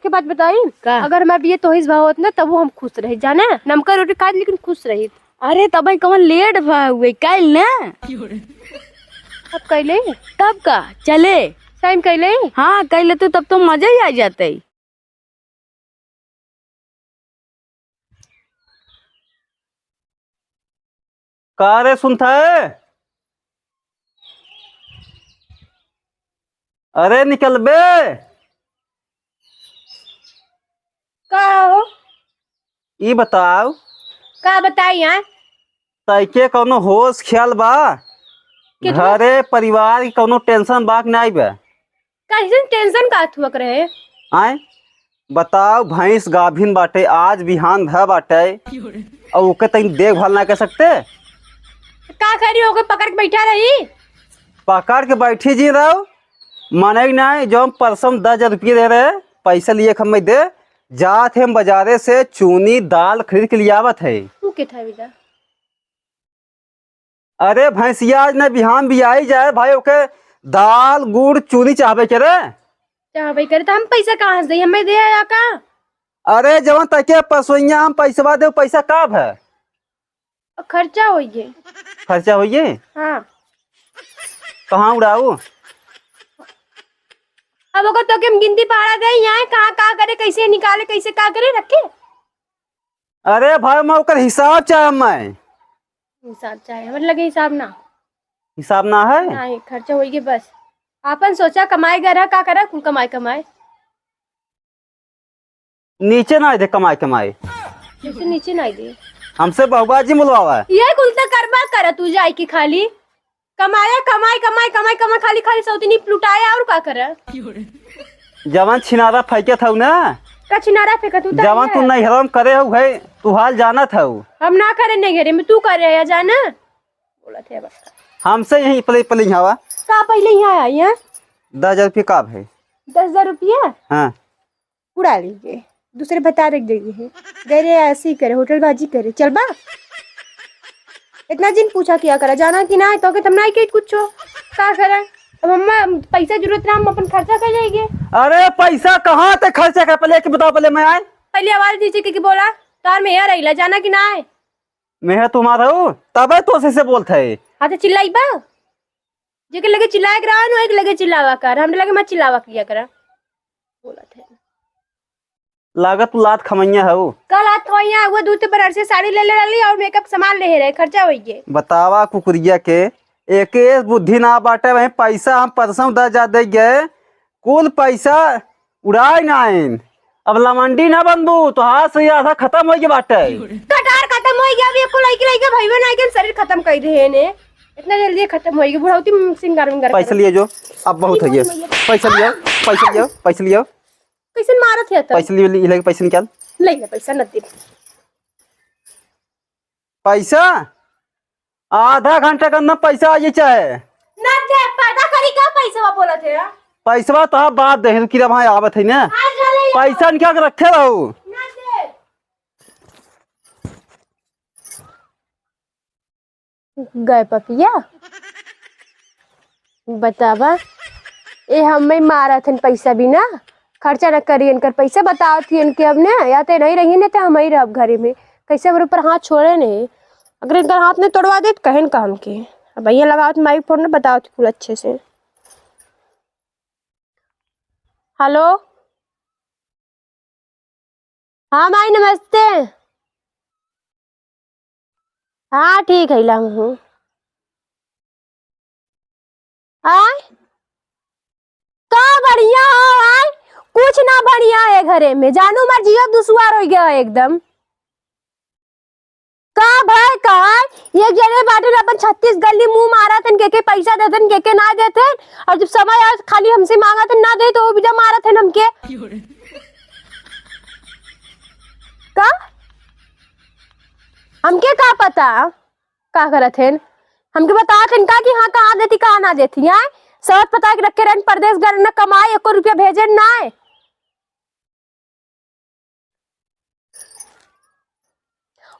के बात बताई का? अगर हमारे बिये तोहिस भाव होत ना तब वो हम खुश रही जाने नमका रोटी खाए लेकिन खुश रही। अरे तब कौन लेट हुए कल ना। अब कैले तब का चले। साइन कैले हाँ कल लेते तब तो मजा ही आ जाते। का रे सुनता है? अरे निकल बे। का हो ई बताओ का बताई यार तैके कौनो होश ख्याल बा? कितना? घरे परिवार की कौनो टेंशन बा कि नहीं बा? कैसे टेंशन का थुक रहे आए बताओ भैंस गाभिन बाटे आज बिहान भ बाटे और ओके तनी देखभाल ना कर सकते? का करी होके पकड़ के बैठा रही। पकड़ के बैठी जी रहो माने नहीं जो हम परसों 10,000 रुपये दे रहे पैसा लिए हम दे जात है हम बाजारे से चूनी दाल खरीद के लिए आवत है। तू के था बेटा अरे भैंसिया आज न बिहान भी आई जाए भाई ओके दाल गुड़ चूनी चाहबे के रे। क्या भाई करे तो हम पैसा कहाँ से दे हमें दे या का अरे जवन तके परसोइया हम पैसा दे पैसा कब है खर्चा होइए। खर्चा होइए हाँ कहाँ उड़ाऊ? अब अगर तो के हम गिनती पहाड़ा गए यहाँ कहाँ का करे कैसे निकाले कैसे का करे रखे। अरे भाई मैं ओकर हिसाब चाहे मैं हिसाब चाहे मतलब लगे हिसाब ना हिसाब ना है। नहीं खर्चा होइए बस आपन सोचा कमाए गरा का करा कुल कमाए कमाए नीचे ना दे कमाए कमाए जैसे नीचे नहीं दे हमसे बहुबा जी बुलवावा है। ये कुल तो करबा कर तू जाए की खाली कमाए कमाई कमाई कमाई कमाई खाली खाली सौतनी लुटाया और का करे जवन छिनारा फेंके था ना का छिनारा फेंका तू जवन तू नहीं हरम करे हो भाई तू हाल जाना था हम ना करे नहीं घरे में तू कर रहे है जाना बोला थे बस हमसे यही पले पले हवा का पहले यहाँ आई है 10,000 रुपये का है। 10,000 रुपया हाँ उड़ा लीजिए दूसरे बता रख देंगे गए ऐसे ही करे होटल बाजी करे चल बा इतना जिन पूछा किया करा जाना कि ना तो के तुम ना के कुछ का करा अब मम्मा पैसा जरूरत ना हम अपन खर्चा कर जाएंगे। अरे पैसा कहाँ तक खर्चा कर पहले बताओ पहले मैं आए पहले आवाज दीजिए कि बोला तार में यार रही जाना कि ना है मैं तुम्हारा हूँ तब तो से बोलते है। हाँ तो चिल्लाई बा जेके लगे चिल्लाए करा नो एक लगे चिल्लावा कर हमने लगे मत चिल्लावा किया करा बोला थे लागत लात खमैया है कल हाथ धोइया वो दूध पर से साड़ी ले रही और मेकअप सामान ले रहे खर्चा होइए। बतावा कुकुरिया के एक बुद्धि ना बाटे वही पैसा हम परसों 10,000 दे गए कुल पैसा उड़ाए नाइन अब लमंडी ना बनबू तो हाथ से आधा खत्म हो गया बाटे कटार खत्म हो गया अभी को लइके लइके भाईबो ना के शरीर खत्म कर दे ने इतना जल्दी खत्म हो गया बुढ़ाउती सिंगार विंगार पैसा लिए जो अब बहुत हो गया पैसा लियो पैसा लियो पैसा लियो कैसे मारत है तो पैसा लियो पैसा निकाल ले ले पैसा न दे पैसा आधा घंटा के अंदर पैसा आ जाए चाहे ना दे पता करी का पैसा बोला थे पैसा तो आप बात दे कि वहाँ आवत है ना पैसा निकाल के रखे रहो ना दे गए पपिया बतावा ए हमें मारा थे पैसा भी ना खर्चा न करी इनकर पैसा बताओ थी इनके अब ने या तो नहीं रही ने तो हम ही रह घरे में कैसे मेरे ऊपर हाथ छोड़े नहीं अगर इनका हाथ ने तोड़वा दे तो कहन काम के अब भैया लगाओ तो माइक फोन ना बताओ थी कुल अच्छे से। हेलो हाँ माई नमस्ते हाँ ठीक है ला हूँ आय का बढ़िया हो आय कुछ ना बढ़िया है घरे में जानू मर जियो दुश्वार हो गया एकदम का भाई का ये जने बाटे अपन 36 गली मुंह मारा थन के पैसा देतन के ना देतन और जब समय आया खाली हमसे मांगा थन ना दे तो वो भी जब मारा थन हमके का हमके का पता का करत हैं हमके बता थन का कि हाँ कहाँ देती कहाँ ना देती है सब पता के रखे रहन परदेश घर न कमाए 1 रुपया भेजे ना है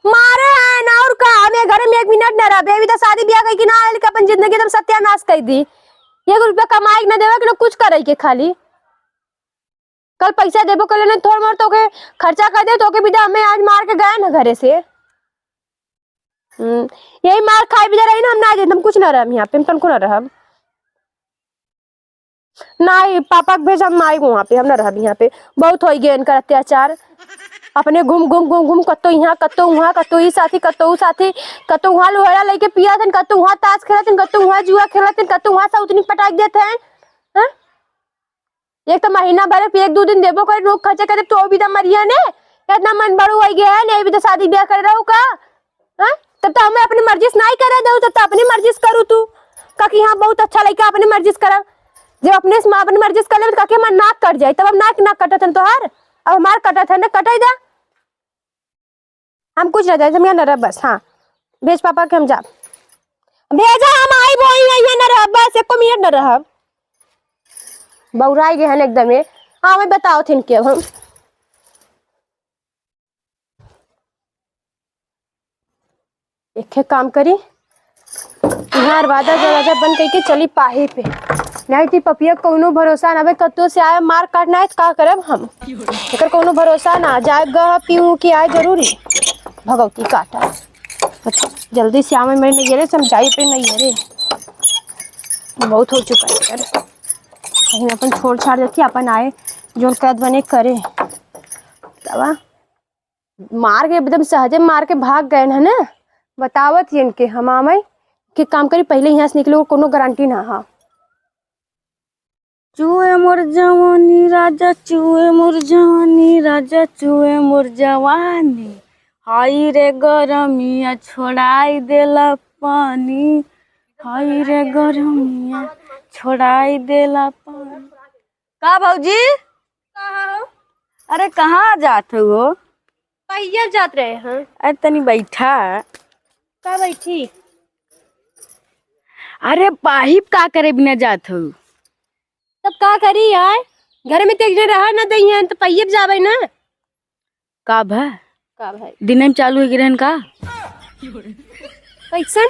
मारे हैं ना और का हमें घर में 1 मिनट न रहा बेबी तो शादी ब्याह कई कि ना आयल के अपन जिंदगी एकदम सत्यानाश कर दी 1 रुपया कमाई न देवे कि न कुछ करे के खाली कल पैसा देबो कर लेने थोड़ा मोड़ तो के खर्चा कर दे तो के बिदा हमें आज मार के गए ना घरे से। यही मार खाए बिदा रही ना हम ना हम कुछ ना रहम यहाँ पे हम तनको ना रहम नहीं पापा के भेज हम आई वहाँ पे हम ना रहब यहाँ पे बहुत हो गए इनका अत्याचार अपने घूम घूम घूम घूम कत्तो यहाँ कत्तो वहाँ कत्तो ई साथी कत्तो ऊ साथी कत्तो वहाँ लोहड़ा लेके पिया थे कत्तो वहाँ ताश खेला थे कत्तो वहाँ जुआ खेला थे कत्तो वहाँ सौतनी पटाक देते हैं हाँ? एक तो महीना भर एक दो दिन देबो करे लोग खर्चा करे तो भी तो मरिया ने इतना मन बड़ू हो गया है नहीं भी तो शादी ब्याह कर रहा हूँ का हाँ? तब तो हमें अपनी मर्जी से नहीं करे दो तब तो अपनी मर्जी से करूँ तू काकि हाँ बहुत अच्छा लड़का अपनी मर्जी से करा जब अपने से अपनी मर्जी से कर ले काकि हमार नाक कट जाए तब हम नाक कटा थे तोहार अब हमार कटा था ना कटाई दा हम कुछ रह जाए हम यहाँ न रह बस हाँ भेज पापा के हम जा भेजा हम आई बोई यहाँ न रह बस एको मिनट न रह बौराई गए हैं एकदम हाँ मैं बताओ थे इनके अब हम एक काम करी यहाँ वादा दरवाजा बंद करके चली पाही पे नहीं थी पपिया कोनो भरोसा ना कत्तो से आए मार काटना है का करब हम एकर कोनो भरोसा ना जाए गह पीऊ की आए जरूरी भगवती काटा जल्दी से आवे मेरे नहीं रे समझाई पे नहीं रे बहुत हो चुका है यार कहीं अपन छोड़ छाड़ देती अपन आए जो कैद बने करे तवा मार के एकदम सहजे मार के भाग गए है ना बतावत इनके हम आवे के काम करी पहले यहाँ से निकले कोनो गारंटी ना हाँ चूहे मोर जवानी राजा चूहे मोर जवानी राजा चूहे मोर जवानी हाय रे गरमिया छोड़ाई देला पानी हाय रे गरमिया छोड़ाई देला पानी का भौजी अरे कहाँ जात हो पहिया जात रहे हैं अरे तनी बैठा का बैठी अरे पाहिप का करे बिना जात हो तब का करी यार घर में तेज रहा ना दही है तो पहिए जावे ना का भा का भाई दिन में चालू हो गिरहन का कैसन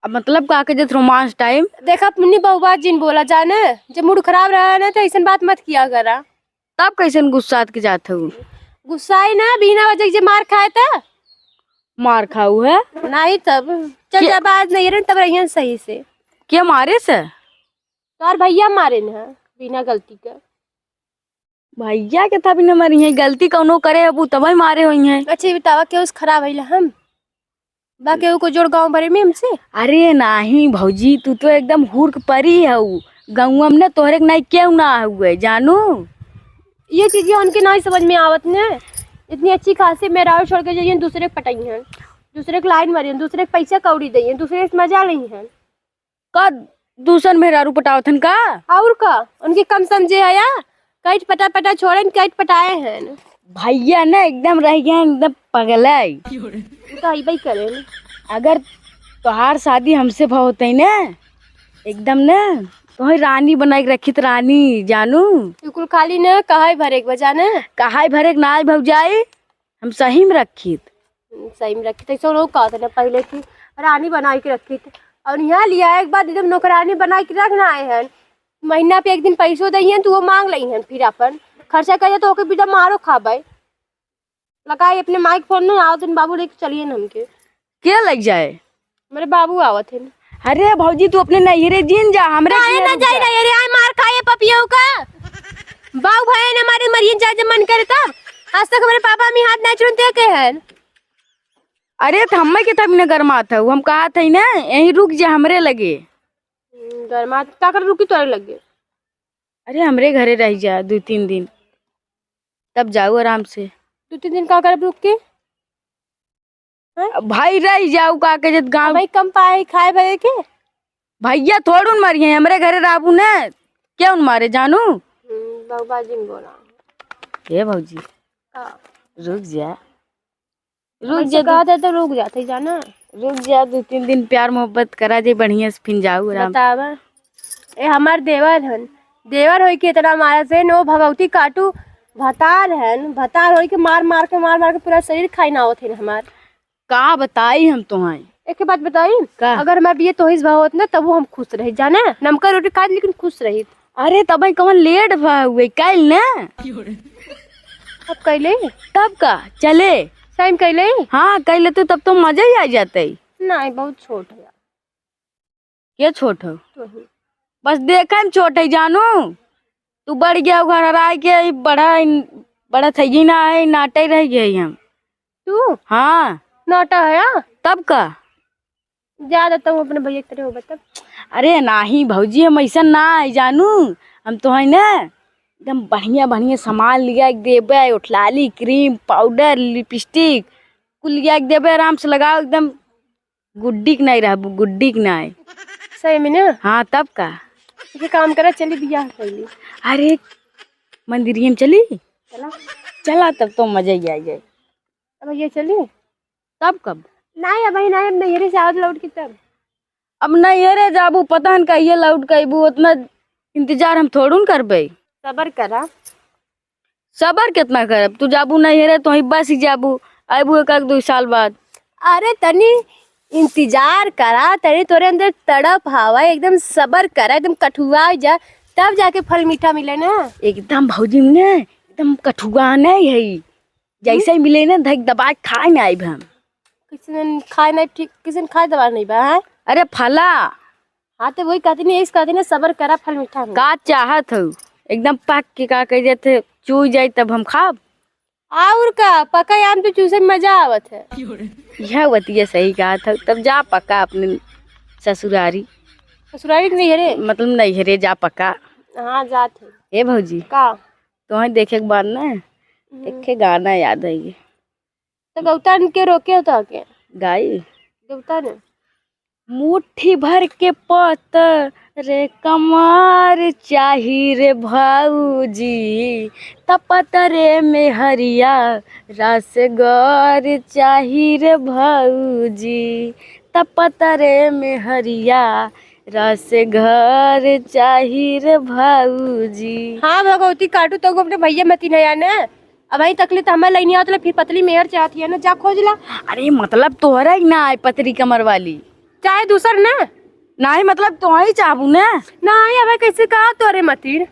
अब मतलब का के जत रोमांस टाइम देखा मुन्नी बहुबात जिन बोला जाने जब मूड खराब रहा ना तो ऐसा बात मत किया करा तब कैसन गुस्सा के जात हो गुस्साई ना बिना वजह से मार खाए था मार खाऊ है नहीं तब चल जब आज नहीं रहे तब रही सही से क्या मारे से तो भैया मारे ना बिना गलती का भैया के था बिना मारी है गलती कौनो करे अब तब ही मारे हुई हैं अच्छा बतावा के उस खराब है हम बाकी को जोड़ गाँव भरे में हमसे अरे नहीं भौजी तू तो एकदम हुर्क परी है गाँव में तोहरे के नहीं क्यों ना हुए जानू ये चीजें उनके नहीं समझ में आवत ने इतनी अच्छी खासी मेरा छोड़ के जाइए दूसरे के पटाई हैं दूसरे के लाइन मारी दूसरे के पैसा कौड़ी दी दूसरे से मजा ली है का दूसर मेहरारू पटावथन का और का उनकी कम समझे है या कैट पटा पटा छोड़े कैट पटाए हैं भैया ना एकदम रह गया एकदम पगलाई भाई करे अगर तोहार शादी हमसे होते ना एकदम ना तो रानी बना के रखी रानी जानू बिल्कुल खाली न कहा भरे के बजा न कहा भरे ना भग जाए हम सही में रखी सही में रखी तो लोग कहा था पहले की रानी बना के रखी थी और यहाँ लिया एक बार एकदम नौकरानी बना के रखना आए हैं महीना पे एक दिन पैसों दी तो वो मांग ली हैं फिर अपन खर्चा कर तो ओके बिना मारो खाबे लगाए अपने माइक फोन में आओ दिन बाबू लेके चलिए न हमके क्या लग जाए मेरे बाबू आवत है अरे भौजी तू अपने नैहरे जीन जा हमरे ना जाए नैहरे आए मार खाए पपिया का बाबू भाई ने हमारे मरियन जाए मन करे तब आज तक हमारे पापा में हाथ नहीं चुनते के हैं अरे तो हमें के तब न गरमा था हम कहा था ना यहीं रुक जा हमरे लगे गरमा का कर रुकी तोरे लगे अरे हमरे घरे रह जा 2-3 दिन तब जाओ आराम से 2-3 दिन का कर रुक के भाई रह जाऊ का के जत गांव भाई कम पाए खाए भरे के भैया थोड़ून मरिए हमरे घरे राबू ने क्यों मारे जानू बाबा जी बोला हे भौजी रुक जा तो रुक जाते जाना रुक जा 2-3 दिन प्यार मोहब्बत करा जे बढ़िया से फिर जाऊ आराम बतावा ए हमार देवर हन देवर होई के इतना मारा से नो भगवती काटू भतार हन भतार होई के मार के पूरा शरीर खाई ना होते हमार का बताई हम तुम्हें एक बात बताई अगर मैं भी तो इस भाव ना तब वो हम खुश रही जाना नमका रोटी खा लेकिन खुश रही अरे तब कौन लेट हुए कल ना। अब कैले तब का चले। टाइम कैले हाँ कल तो तब तो मजा ही आ जाते। नहीं बहुत छोट है क्या छोट हो? तो ही। बस देखा छोट है जानू। तू बढ़ गया घर आ के बड़ा बड़ा थी ना है नाटे रह गए हम। तू हाँ नौटा है या? तब का जा देता हूँ अपने भैया की तरह हो बता। अरे नाही भौजी हम ऐसा ना है जानू। हम तो है ना एकदम बढ़िया बढ़िया सामान लिया के देबे उठलाली क्रीम पाउडर लिपस्टिक कुल लिया के देबे आराम से लगाओ एकदम गुड्डी के नहीं रहबू गुड्डी के नहीं। सही में ना हाँ तब का ये काम करा चली बियाह कैली। अरे मंदिरिया में चली चला चला तब तो मजा ही आ जाए। अब ये चली तब कब? नहीं अब नहीं अब नहीं से आवत लौट की तब। अब नहीं रे जाबू पता न कहिए लौट कबू उतना इंतजार हम थोड़ू करबे। सबर करा। सबर कितना करब तू जाबू नहीं रे तो ही बस ही जाबू अबू एक 2 साल बाद। अरे तनी इंतजार करा तनी तोरे अंदर तड़प हवा एकदम सबर करा एकदम कठुआ जा तब जाके फल मीठा मिले ना। एकदम भौजी में ना एकदम कठुआ नहीं है जैसे ही मिले ना धक दबा के खाए ना आइब हम। किसी दिन खाए नहीं ठीक किसी दिन खाए दबा नहीं बा है? अरे फला हाँ तो वही कहती नहीं इस कहती ना सबर करा फल मीठा मिले। का चाहत हो एकदम पक के का कह जाते चू जाए तब हम खाब। और का पका आम तो चूसे में मजा आवत है। यह बतिया सही कहा था तब जा पका अपने ससुरारी ससुराली नहीं है रे मतलब नहीं है रे जा पका। हाँ जाते ए भौजी का तो देखे के बाद ना एक गाना याद है ये तो गौतम के रोके होता के गाई गौतम ने मुट्ठी भर के पत रे कमार चाही रे भाऊजी तपतरे में हरिया रस गौर चाही रे भाऊजी तपतरे में हरिया रस घर चाही रे भाऊजी। हाँ भगवती काटू तो अपने भैया मती नहीं आने अब वही तकलीफ हमें लेनी आओ तो फिर पतली मेहर चाहती है ना जा खोज ला। अरे मतलब तोहरा ही ना आए पतरी कमर वाली चाहे दूसर ना नहीं मतलब तो ही चाहबू ना नहीं अब कैसे कहा तोरे मतीर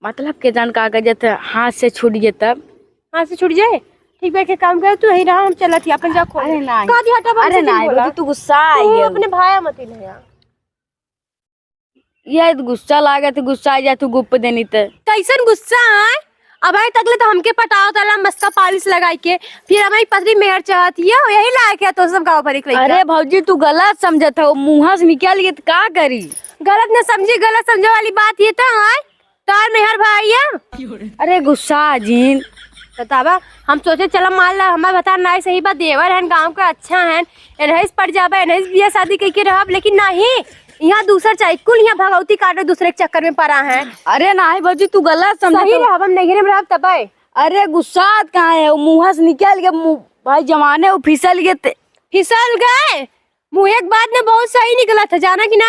मतलब के जान कागज हाथ से छूट गए तब हाथ से छूट जाए ठीक है के काम कर तू यही रहा हम चला थी अपन जा खोज। अरे नहीं का दी हटा अरे नहीं तू गुस्सा आई तू है अपने भाया मती नहीं आ ये गुस्सा लागे तो गुस्सा आ जा तू गुप देनी तो कैसन गुस्सा है अब आई तकले तो हमके पटाओ तला मस्का पालिश लगाई के फिर हमारी पतली मेहर चाहती है यही लायक है तो सब गाँव भर एक अरे भौजी तू गलत समझत हो मुँह से निकल गई तो का करी। गलत न समझी गलत समझे वाली बात ये तो है तार मेहर भाई है। अरे गुस्सा जीन बतावा हम सोचे चला मान ला हमारे बता ना सही बात देवर है गाँव का अच्छा है एनहिस पड़ जाबे एनहिस बिया शादी कई के रहब लेकिन नहीं यहाँ दूसर चाहिए कुल यहाँ भगवती काटे दूसरे के चक्कर में पड़ा है। अरे नहीं भौजी तू गलत समझ सही रहब हम नहीं रहब तबाय। अरे गुस्सा कहाँ है वो मुँह से निकल गया भाई जमाने वो फिसल गए मुँह एक बात ने बहुत सही निकला था जाना कि ना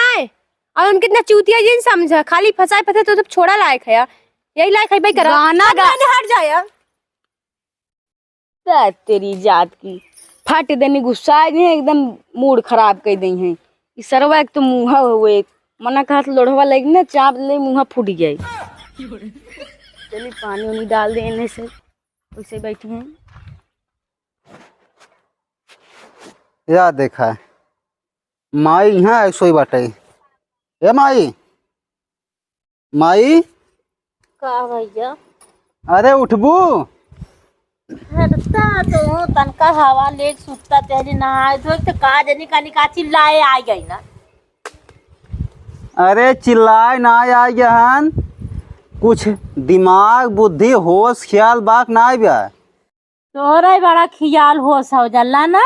और उनके इतना चूतिया जिन समझा खाली फंसाए फंसे तो सब छोड़ा लायक है यही लायक है भाई करा गाना हट जाए तेरी जात की फट देनी गुस्सा एकदम मूड खराब कर दी है इस सरवा एक तो मुँह हुए मना कहा लोढ़वा लगी ना चाप ले मुँह फूट गई। चलिए पानी उनी डाल देने से वैसे बैठे हैं या देखा है माई यहाँ ऐसो ही बाटे ए माई माई का भैया अरे उठबू हरता तो तनका हवा ले सुतता तेरी नहाए धोए तो का जनी का निकाची लाए आ गई ना। अरे चिल्लाए ना आ गहन कुछ दिमाग बुद्धि होश ख्याल बाक ना आया तोहरा बड़ा खियाल होश हो जल्ला ना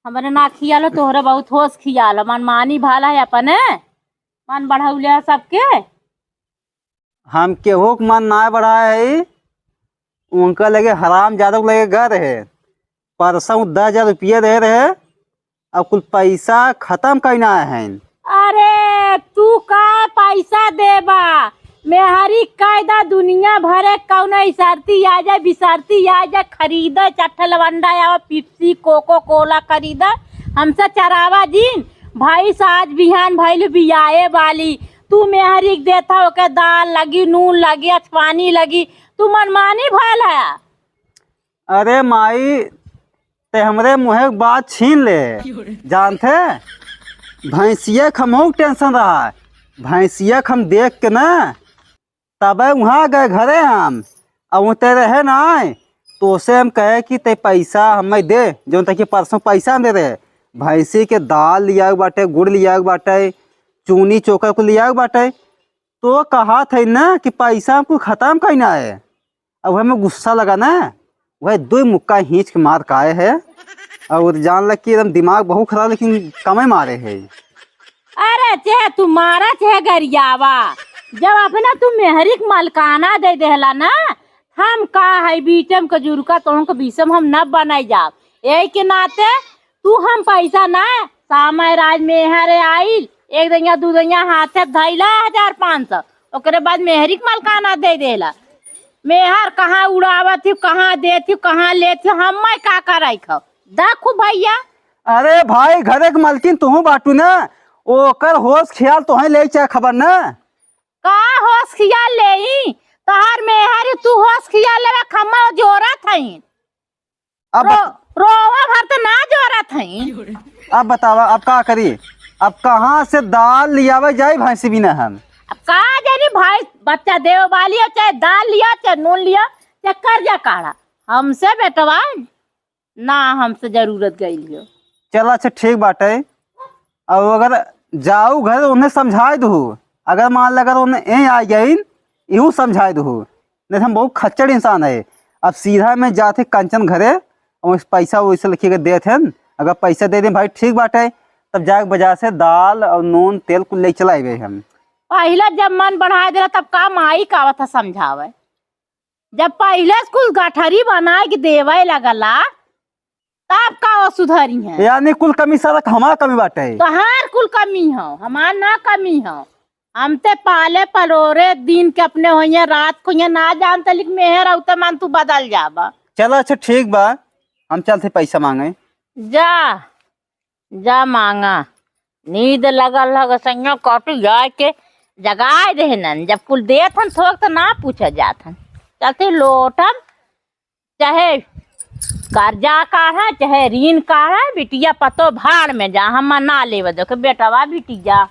हमारे ना खियालो तोहरा बहुत होश खियाल मन मानी भाला है अपने मन बढ़ौले है सबके हम केहू के मन ना बढ़ाया है उनका लगे हराम ज्यादा लगे घर है परसों 10,000 रुपये दे रहे अब कुल पैसा खत्म करना है। अरे तू का पैसा देबा मेहरी कायदा दुनिया भरे कौन इसारती आ जाए बिसारती आ जाए खरीद चट्टा लवंडा या पिप्सी कोको कोला खरीद हमसे चरावा जीन भाई साज बिहान भैल बियाए वाली तू मेहरी के देता हो के दाल लगी, नून लगी, अचपानी लगी, तू मनमानी भयल है। अरे माई ते हमरे मुँहे के बात छीन ले। जानते भैंसिया खमहू टेंशन रहा है, भैंसिया हम देख के ना तब वहाँ गए घरे हम। अब वो ते रहे ना तो उसे हम कहे कि ते पैसा हमें दे, जो तक कि परसों पैसा दे रहे। भैंसी के दाल लिया के बाटे, गुड़ लिया के बाटे, चूनी चोकर को लिया के बाटे। तो कहा थे ना कि पैसा हमको ख़त्म करना है। अब हमें गुस्सा लगा ना, वह दो मुक्का खींच के मार काए है। और जान लग कि एकदम दिमाग बहुत खराब, लेकिन कमे मारे है। अरे चाहे तू मारा चाहे गरियावा, जब अपना तू मेहरी के मालकाना दे देला ना, हम का है बीचम के जुर्का तो के बीचम हम न बनाई जा। यही के नाते तू हम पैसा ना सामय राज मेहरे आइल, एक दैया दू दैया हाथे धैला 1500, ओकरे बाद मेहरी के मालकाना दे देला। मेहर कहाँ उड़ावत थी, कहाँ देती, कहाँ लेती, हम मैं का कराई खाओ देखू भैया। अरे भाई घरे के मालकिन तू बाटू ना, ओकर होश ख्याल तो ले चाहे खबर ना। का होश खियाल ले तोहर मेहरी, तू होश खियाल लेवा खम्मा जोरा थई। अब रोवा भर तो ना जोरा थई। अब बतावा अब का करी, अब कहाँ से दाल लियावे जाए भैंसी बिना हम। अब का जानी भाई, बच्चा देव वाली हो, चाहे दाल लिया चाहे नून लिया चाहे कर्जा काढ़ा, हमसे बेटवा ना हमसे जरूरत गई लियो। चल अच्छा ठीक बाटे। और अगर जाऊ घर उन्हें समझाए दू, अगर मान लगा उन्हें यहीं आ गई यूँ समझाए दू, नहीं हम बहुत खच्चड़ इंसान है। अब सीधा में जाते कंचन घरे और पैसा वैसे लिखी के दे थे। अगर पैसा दे दें भाई ठीक बाटे, तब जाके बाजार से दाल और नून तेल को ले चलाए गए हम। पहले जब मन बढ़ा दे तब का माई का था समझावे, जब पहले स्कूल गठरी बनाए के देवे लगला तब का वो सुधरी है। यानी कुल कमी सारा हमारा कमी बाटे। तोहार कुल कमी हो, हमार ना कमी हो। हम ते पाले परोरे दिन के अपने हो, रात को ये ना जानते, लेकिन मेहर औते मन तू बदल जाबा। चलो अच्छा ठीक बा, हम चलते पैसा मांगे। जा जा मांगा, नींद लगल है संग कट जाए के जगाए देहन। जब कुल देथन थोक तो ना पूछा जाथन। चलते लोटम, चाहे कर्जा काढ़ा चाहे ऋण काढ़ा, बिटिया पतो भाड़ में जा, हम ना लेव देखे बेटवा बिटिया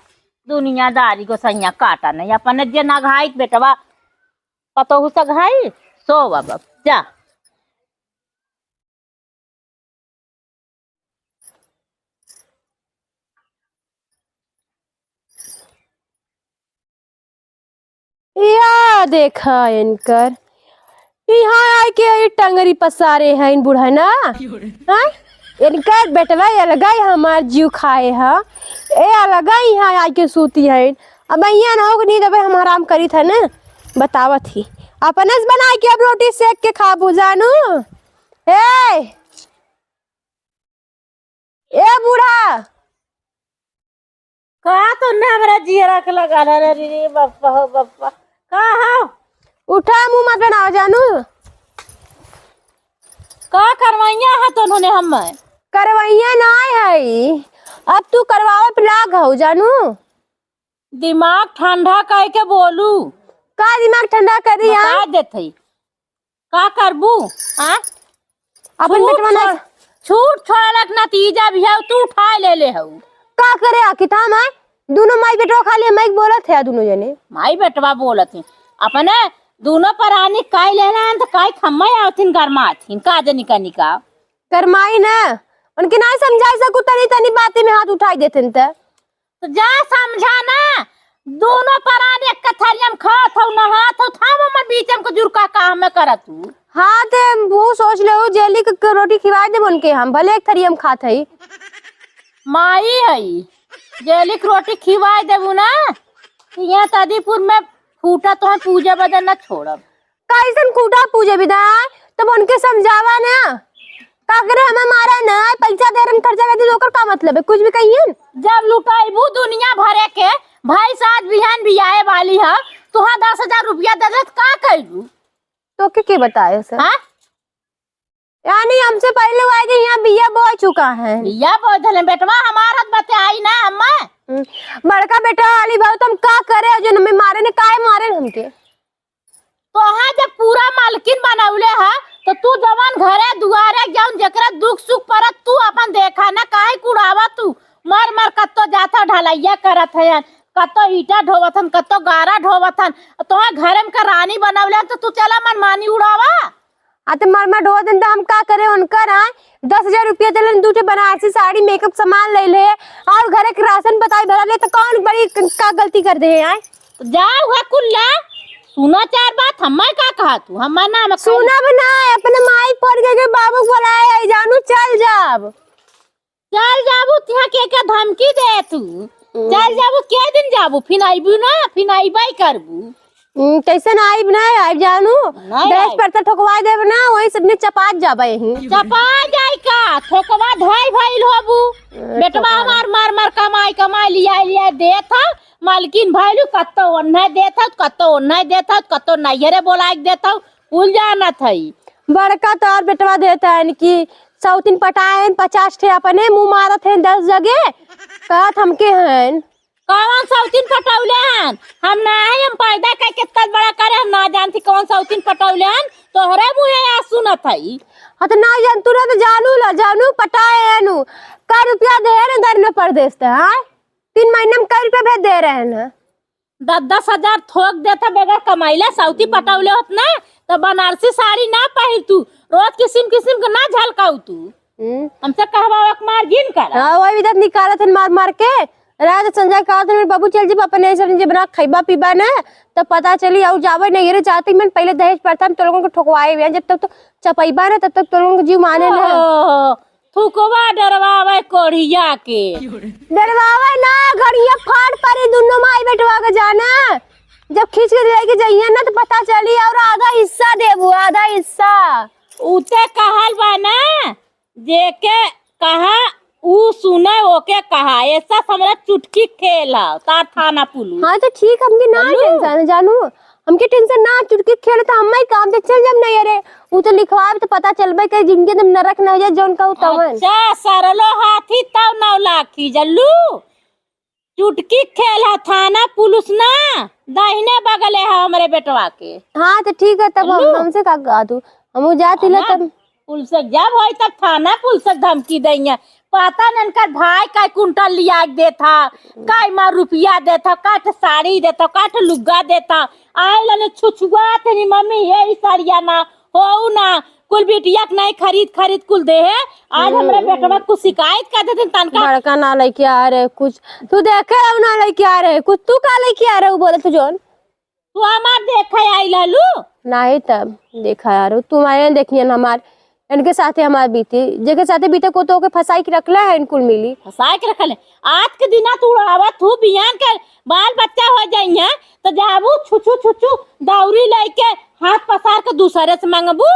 दुनियादारी को सैया काटा नहीं। अपन जे ना घाई बेटवा पतो हो सघाई सो बाबा जा। या देखा इनकर यहाँ आए के ये टंगरी पसारे हैं इन बूढ़ा ना। हाँ? इनकर बेटवा अलगा हमार जीव खाए है, ए अलगा यहाँ आके सूती है। अब यहाँ ना हो नहीं दबे हम आराम करी था ना, बतावत ही अपने से बना के अब रोटी सेक के खाबू जानू। ए बूढ़ा का तो ना हमरा जियरा के लगा रे बापा हो बापा। का हो उठा मुंह मत बनाओ जानू। का करवाइया है तो उन्होंने हम करवाइया ना है, अब तू करवावे पे लाग हो जानू। दिमाग ठंडा कह के बोलू। का दिमाग ठंडा कर रही है? बता देते का करबू। हाँ अपन बेटवा ना छूट छोड़लक नतीजा भी है, तू उठा ले हो। का करे आखिर था मैं दोनों माई बेटवा खाली मैं बोलत है दोनों जने माई बेटवा बोलत है अपने दोनों परानी काय लेना तो काय खम्मा आवथिन गरमाथिन का जनी का निका करमाई ना उनके ना समझा सकू तनी तनी बातें में हाथ उठाई देते तो जा समझाना। दोनों परानी एक कथरियम खात हो नहात हो था मैं बीचम को जुरका काम में करत तू। हाँ ते वो सोच ले जेली के रोटी खिवा दे उनके, हम भले एक थरी हम खात है। माई है जेली की रोटी खिवा देबू ना, यहाँ तादीपुर में फूटा तो है पूजा बदन न छोड़ब। कैसन खूटा पूजे विदाई तब उनके समझावा ना। का करे हमें मारा ना पैसा दे रन खर्चा कर दी लोकर का मतलब है कुछ भी कहिए। जब लुटाईबू दुनिया भरे के भाई साथ बिहान भी आए वाली है तुहा 10,000 रुपया दे का करू तो के बताए सर। हाँ यानी हमसे पहले वो आके यहाँ बिया बो चुका है। या बोझल बेटवा हमारा बते आई ना अम्मा। बड़का बेटा वाली भाव तुम का करे जो हमें मारे ने काहे मारे हमके। तो हाँ जब पूरा मालकिन बनौले है तो तू जवान घरे दुआरे जाऊन जकरा दुख सुख परत तू अपन देखा ना काहे कुड़ावा तू मर मर कत्तो जाता ढलैया करत है कत्तो ईटा ढोवथन कत्तो गारा ढोवथन तो घरे में का रानी बनौले तो तू चला मनमानी उड़ावा। आते मर ढो दिन तो हम का करे उनकर आए 10,000 रुपया दिलन दूठे बनारसी साड़ी मेकअप सामान ले ले और घरे के राशन बताई भरा ले तो कौन बड़ी का गलती कर दे आए। तो जाओ है कुल्ला सुना चार बात हमें का कहा तू हमें ना सुना बना अपने माई पड़ के बाबू बुलाए जानू चल जाबू तिहा के धमकी दे तू चल जाबू के दिन जाबू फिर आईबू ना फिर आईबाई करबू कैसे ना आइब ना आइब जानू देश पर तो ठोकवा देब ना वही सबने चपात जाबे यहीं चपा जाई का ठोकवा ढाई भइल होबू बेटवा हमार मार मार कमाई लिया देत ह मालकिन भइलू कत्तो ओन्ने देत ह कत्तो ओन्ने देत ह कत्तो नैहरे बोलाइ देत ह भूल जाना थई। बड़का तो और बेटवा देता है कि सौतीन पटाए 50 ठे अपने मुंह मारत है 10 जगह कहत हमके हैं कौन सौतीन पटौले हन हम ना है हम पैदा कर कितना बड़ा करे हम ना जानती कौन सौतीन पटौले हन तोहरे मुंह आ सुनत हई। हाँ तो ना जान तू तो जानू पटाए नु का रुपया दे रहे घर में परदेश है 3 महीने में कई रुपया भेज दे रहे हैं 10-10 हजार थोक देता बेगर कमाइला सौती पटौले होत ना तो बनारसी साड़ी ना पहिर तू रोज किस्म के ना झलकाऊ तू हमसे कहवा मार्जिन कर। हाँ वही विधत निकालत है मार के रात संजय कहा था बाबू चल जी अपने ऐसा जे बना खैबा पीबा ना तब पता चली और जावे नहीं रे चाहती मैं पहले दहेज प्रथम तो लोगों को ठोकवाए हुए जब तक तो चपैबा ना तब तक तो लोगों को जीव माने ना थुकवा डरवावे कोढ़िया के डरवावे ना घड़िया फाड़ परी दोनों माई बेटवा के जाना जब खींच के लेके जाइए ना तो पता चली और आधा हिस्सा देबू आधा हिस्सा उते कहल बा ना जेके कहा ऊ सुने ओके कहा ऐसा हमरा चुटकी खेला तार थाना पुलिस। हाँ तो ठीक हमके ना टेंशन जानू हमके टेंशन ना चुटकी खेले तो हम काम से चल जब नहीं अरे वो तो लिखवाए तो पता चलबे के जिनके तुम नरक न हो जाए जौन कहू तवन। अच्छा सरलो हाथी तब 9 लाखी जल्लू चुटकी खेला थाना पुलिस ना दाहिने बगले है हमरे बेटवा के। हाँ तो ठीक है तब हमसे का गा तू हम जाती ला तब पुलिस जब होई तब थाना पुलिस धमकी देंगे पता नहीं इनका भाई का कुंटल लिया देता काय मार रुपया देता काट साड़ी देता काट लुग्गा देता आए लने छुछुआ थे मम्मी ये साड़िया ना हो ना कुल बिटिया नहीं खरीद कुल दे है आज हमारे बेटवा को शिकायत कर देते तनका बड़का ना लेके आ रहे कुछ तू देखे ना लेके आ रहे कुछ तू का लेके आ रहे बोले तू जोन तू हमार देखा आई लालू नहीं तब देखा यार तुम्हारे देखिए हमार इनके साथे हमार बीती जेके साथे बीते को तो के फसाई के रखला है इनकुल मिली फसाई के रखले आज के दिना तू आवत तू बियान के बाल बच्चा हो जाइए तो जाबू छुछू दौरी लेके हाथ पसार के दूसरे से मांगबू।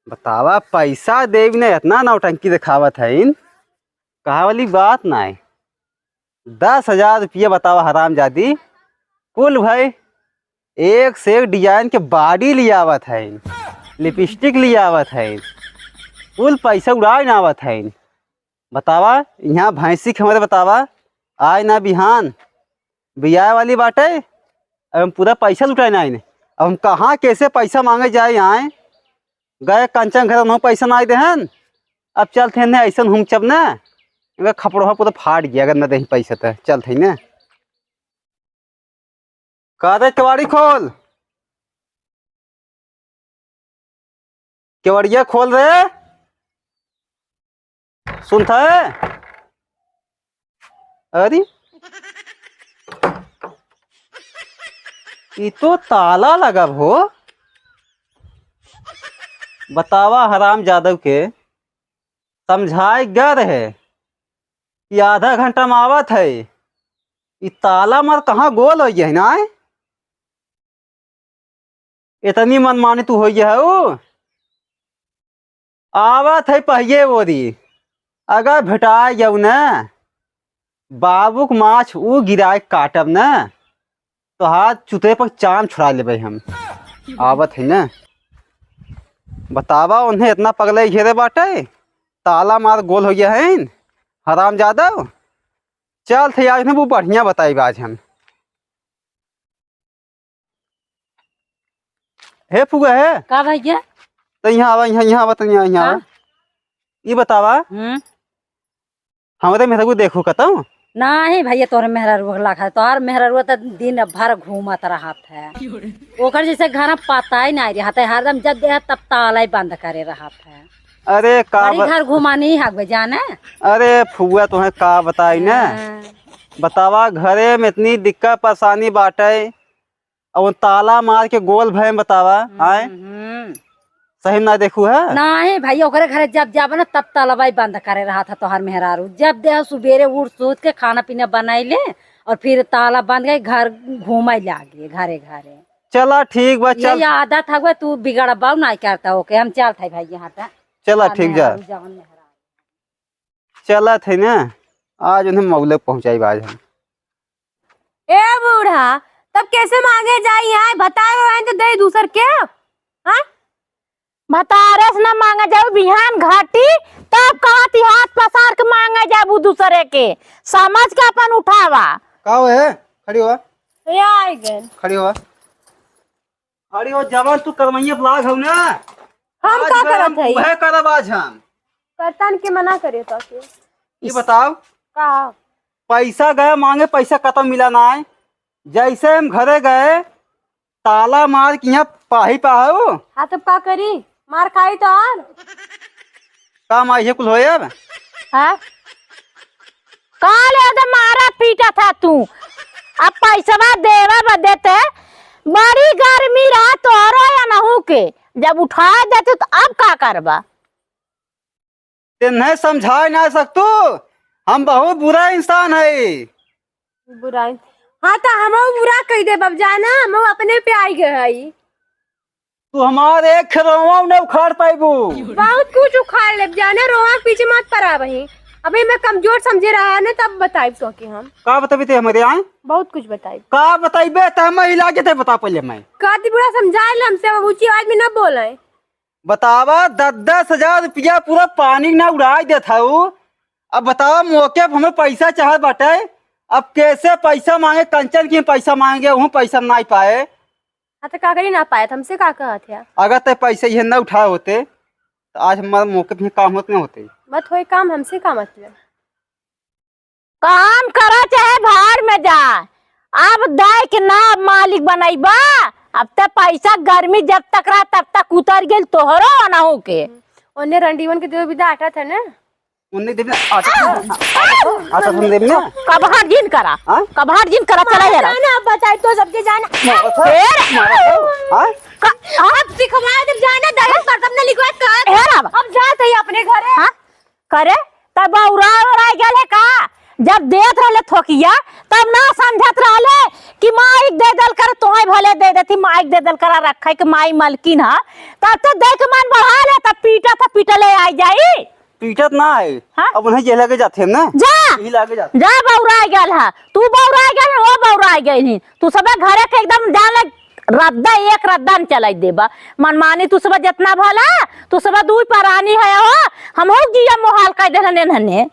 बतावा पैसा देवी ने इतना नौटंकी दिखावत है इन कहा वाली बात ना है 10,000 रुपया बतावा हराम जादी कुल भाई एक से एक डिजाइन के बाडी लियावत है लिपस्टिक लियावत है कुल पैसा उड़ाए ना आवत है बतावा यहाँ भैंसी के हमारे बतावा आए ना बिहान बिया वाली बाटे अब हम पूरा पैसा लुटाए ना अब हम कहाँ कैसे पैसा मांगे जाए यहाँ गए कंचन घर हम पैसा ना आए देहन अब चलते न ऐसा हम चब न खपड़ोहा पूरा फाट गया अगर न दे पैसा तो चलते न कहा दे केवाड़ी खोल केवड़िया खोल रहे सुनता है अरे ये तो ताला लगा हो बतावा हराम जादव के समझाए गया रहे कि आधा घंटा में आवत है ये ताला मर कहाँ गोल हो गया है ना इतनी मनमानी तू हो गया है वो आवत है पहिए बोरी अगर भेटा जाऊ न बाबूक माछ वो गिराए काटब न तो हाथ चुतरे पर चाम छुड़ा लेबे हम आवत है न बतावा उन्हें इतना पगले घेरे बाटे, ताला मार गोल हो गया है हराम जादव। चल थे आज ने वो बढ़िया बताई आज हम। हे फुगा है का भैया? तो यहाँ आवा, यहाँ बता, यहाँ आवा। ये बतावा हमारे मेरे को देखो कतौ नहीं भैया, तोहर मेहररुआ लाखा, तोहर मेहररुआ तो दिन भर घूमत रहत है। ओकर जैसे घर में पता ही नहीं रहता है, हरदम जब देह तब ताला ही बंद करे रहत है। अरे का बड़ी घर घुमानी है जाने। अरे फुआ तुम्हें का बताई ना, बतावा घरे में इतनी दिक्कत परेशानी बाटे और ताला मार के गोल भय बतावा आए सही ना देखू है। नहीं भैया, ओकरे घरे जब जाब ना तब तालाबाई बंद करे रहा था तोहर मेहरारू। जब दे सुबेरे उठ सोच के खाना पीना बनाइले और फिर ताला बंद गए, घर घूमे लागे घरे घरे। चला ठीक बा, चल ये आदत है तू बिगड़ बाऊ नहीं करता ओके। हम चलते भाई यहाँ पे। चला ठीक जा, चला थे ना आज उन्हें मौले पहुंचाई आज हम। ए बूढ़ा तब कैसे मांगे जाई है बताए तो दे दूसर के हाँ भतारस न मांगा जाऊ बिहान घाटी, तब कहती हाथ पसार के मांगा जाबू दूसरे के। समझ के अपन उठावा। का है खड़ी हुआ, ये आई गए खड़ी हुआ, खड़ी हो जवान। तू करमैया ब्लाग हो ना, हम का करत है वह करब आज हम। करतन के मना करे तो के ये बताओ का पैसा गए मांगे, पैसा खत्म मिला ना है। जैसे हम घरे गए ताला मार के यहाँ पाही पाओ। हाँ तब का करी, मार खाई तो और काम आई है कुल हो अब। हाँ काले तो मारा पीटा था तू, अब पैसा देवा बदेते। बड़ी गर्मी रहा तोहरो या नहू के, जब उठा देते तो अब का करबा? नहीं समझा ना सकतू, हम बहुत बुरा इंसान है। बुराई हाँ तो हम बुरा कह दे बब जाना, हम अपने पे आई गए हई। तू हमारे एक खरवा न उखाड़ पाइबू। बहुत कुछ उखाड़ ले जाना, रोआ पीछे मत पड़ा वही। अभी मैं कमजोर समझे रहा ना, तब बताई तो कि हम का बताबी थे हमारे यहाँ बहुत कुछ बताई। का बताइबे तो हम हिला के थे बता पहले मैं काती बुरा समझा ले हमसे, ऊंची आवाज में न बोले। बतावा 10,000 रुपया पूरा पानी ना उड़ाई देता हूँ। अब बतावा मौके पर हमें पैसा चाहत बाटे, अब कैसे पैसा मांगे, कंचन की पैसा मांगे वह पैसा नहीं पाए। हाँ तो का करी ना पाए, हमसे का कहा थे। अगर ते पैसे ये न उठाए होते तो आज हमारे मौके पे काम होते न होते। मत होए काम, हमसे का मतलब। काम करा चाहे भाड़ में जा, अब दे के ना मालिक बनाईबा। अब तक पैसा गर्मी जब तक रहा तब तक उतर गेल तोहरो ना हो के। उन्हें रंडीवन के देव विदा आटा था ना, उन्हें देव आटा तुम देव ना कबाड़ जिन करा, कबाड़ जिन करा चला जा रहा। अब बताए तो सबके जाना अब सिखवाए जब जाना दहेज पर तब न लिखवा कर। अब जाते ही अपने घरे हाँ करे तब उड़ा गए का। जब देत रहे थोकिया तब ना समझत रहे कि माइक दे दल कर, तुम्हें भले दे देती माइक दे दल करा रखे कि माई मलकिन है। तब तो देख मन बढ़ा ले, तब पीटा था पीटले आई जाई। पीटत ना है हाँ? अब उन्हें ये लगे जाते हैं ना, जा यही लगे जाते। जा बौरा गल है तू, बौरा गल वो बौरा गई तू। सब घरे के एकदम जान रद्दा एक रद्दा न चलाई देबा मनमानी। तू सब जितना भला तू सब दुई परानी है हो, हम हो जिया मोहाल कह दे।